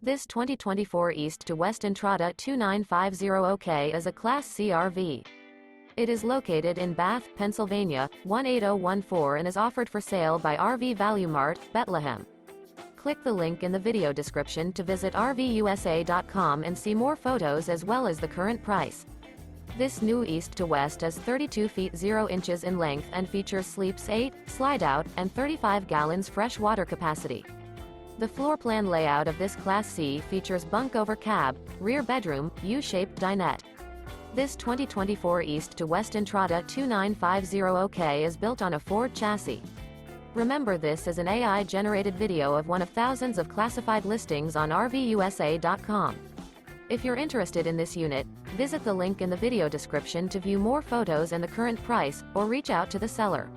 This 2024 East to West Entrada 2950OK is a Class C RV. It is located in Bath, Pennsylvania, 18014 and is offered for sale by RV Value Mart, Behtlehem. Click the link in the video description to visit RVUSA.com and see more photos as well as the current price. This new East to West is 32 feet 0 inches in length and features sleeps 8, Slideout, and 35 gallons fresh water capacity. The floor plan layout of this Class C features bunk over cab, rear bedroom, U-shaped dinette. This 2024 East to West Entrada 2950OK is built on a Ford chassis. Remember, this is an AI-generated video of one of thousands of classified listings on RVUSA.com. If you're interested in this unit, visit the link in the video description to view more photos and the current price, or reach out to the seller.